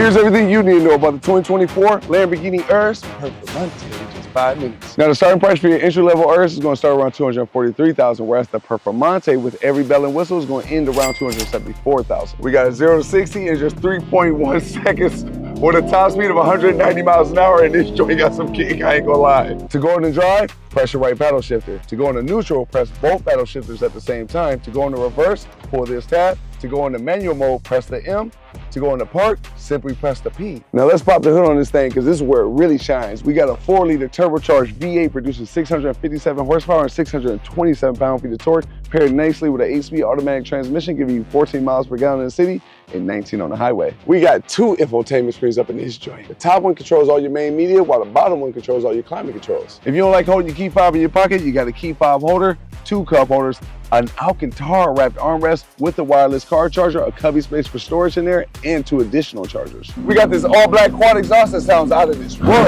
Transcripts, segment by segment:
Here's everything you need to know about the 2024 Lamborghini Urus Performante in just 5 minutes. Now, the starting price for your entry-level Urus is going to start around $243,000, whereas the Performante with every bell and whistle is going to end around $274,000. We got a 0 to 60 in just 3.1 seconds with a top speed of 190 miles an hour, and this joint got some kick, I ain't gonna lie. To go into drive, press your right paddle shifter. To go into neutral, press both paddle shifters at the same time. To go into reverse, pull this tab. To go into manual mode, press the M. To go into park, simply press the P. Now let's pop the hood on this thing because this is where it really shines. We got a 4-liter turbocharged V8 producing 657 horsepower and 627 pound-feet of torque, paired nicely with an 8-speed automatic transmission, giving you 14 miles per gallon in the city and 19 on the highway. We got 2 infotainment screens up in this joint. The top one controls all your main media, while the bottom one controls all your climate controls. If you don't like holding your key fob in your pocket, you got a key fob holder, 2 cup holders, an Alcantara wrapped armrest with a wireless car charger, a cubby space for storage in there, and 2 additional chargers. We got this all black quad exhaust that sounds out of this world.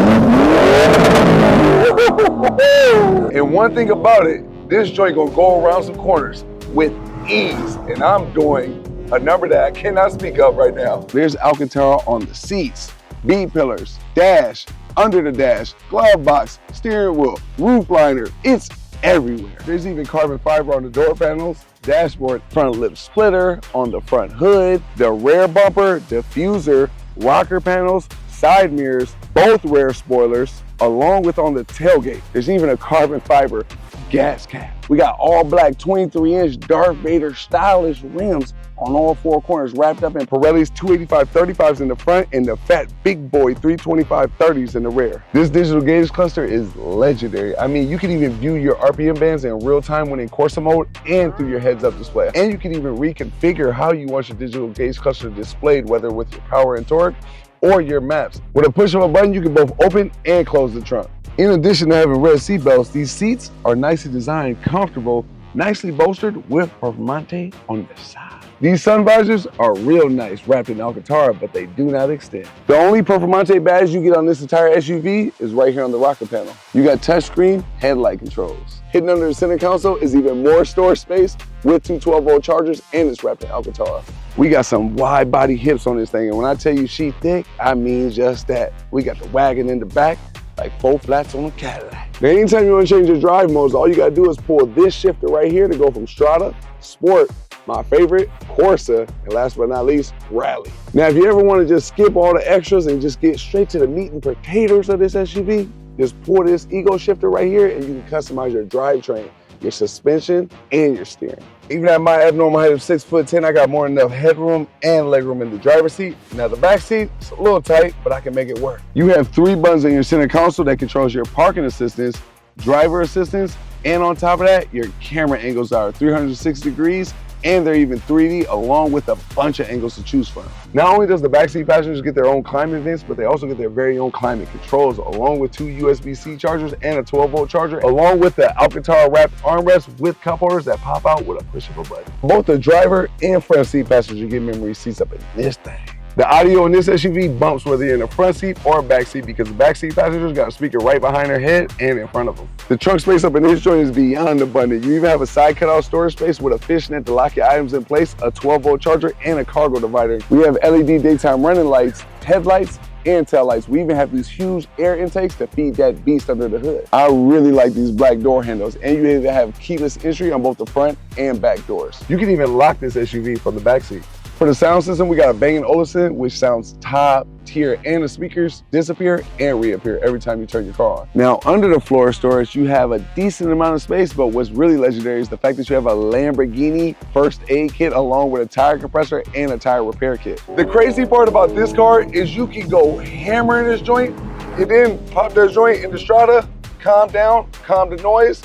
And one thing about it, this joint gonna go around some corners with ease, and I'm doing a number that I cannot speak of right now. There's Alcantara on the seats, B-pillars, dash, under the dash, glove box, steering wheel, roof liner. It's everywhere. There's even carbon fiber on the door panels, dashboard, front lip splitter, on the front hood, the rear bumper, diffuser, rocker panels, side mirrors, both rear spoilers, along with on the tailgate. There's even a carbon fiber gas cap. We got all black 23-inch Darth Vader stylish rims on all 4 corners, wrapped up in Pirelli's 285/35s in the front and the fat big boy 325/30s in the rear. This digital gauge cluster is legendary. I mean, you can even view your RPM bands in real time when in Corsa mode and through your heads-up display. And you can even reconfigure how you want your digital gauge cluster displayed, whether with your power and torque or your maps. With a push of a button, you can both open and close the trunk. In addition to having red seat belts, these seats are nicely designed, comfortable, nicely bolstered with Performante on the side. These sun visors are real nice, wrapped in Alcantara, but they do not extend. The only Performante badge you get on this entire SUV is right here on the rocker panel. You got touchscreen headlight controls. Hidden under the center console is even more storage space with 2 12-volt chargers, and it's wrapped in Alcantara. We got some wide body hips on this thing, and when I tell you she thick, I mean just that. We got the wagon in the back, like 4 flats on a Cadillac. Now, anytime you want to change your drive modes, all you got to do is pull this shifter right here to go from Strada, Sport, my favorite, Corsa, and last but not least, Rally. Now, if you ever want to just skip all the extras and just get straight to the meat and potatoes of this SUV, just pull this ego shifter right here and you can customize your drivetrain, your suspension, and your steering. Even at my abnormal height of 6'10", I got more than enough headroom and legroom in the driver's seat. Now the back seat, it's a little tight, but I can make it work. You have 3 buttons in your center console that controls your parking assistance, driver assistance, and on top of that, your camera angles are 360 degrees, and they're even 3D, along with a bunch of angles to choose from. Not only does the backseat passengers get their own climate vents, but they also get their very own climate controls, along with 2 USB-C chargers and a 12-volt charger, along with the Alcantara wrapped armrest with cup holders that pop out with a push of a button. Both the driver and front seat passengers get memory seats up in this thing. The audio in this SUV bumps whether you're in the front seat or back seat, because the back seat passengers got a speaker right behind their head and in front of them. The trunk space up in this joint is beyond abundant. You even have a side cutout storage space with a fishnet to lock your items in place, a 12-volt charger, and a cargo divider. We have LED daytime running lights, headlights, and tail lights. We even have these huge air intakes to feed that beast under the hood. I really like these black door handles, and you even have keyless entry on both the front and back doors. You can even lock this SUV from the back seat. For the sound system, we got a Bang & Olufsen, which sounds top tier, and the speakers disappear and reappear every time you turn your car on. Now, under the floor storage, you have a decent amount of space, but what's really legendary is the fact that you have a Lamborghini first aid kit along with a tire compressor and a tire repair kit. The crazy part about this car is you can go hammer in this joint and then pop this joint in the Strada, calm down, calm the noise,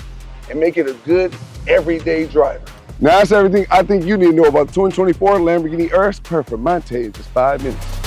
and make it a good everyday driver. Now that's everything I think you need to know about the 2024 Lamborghini Urus Performante in just 5 minutes.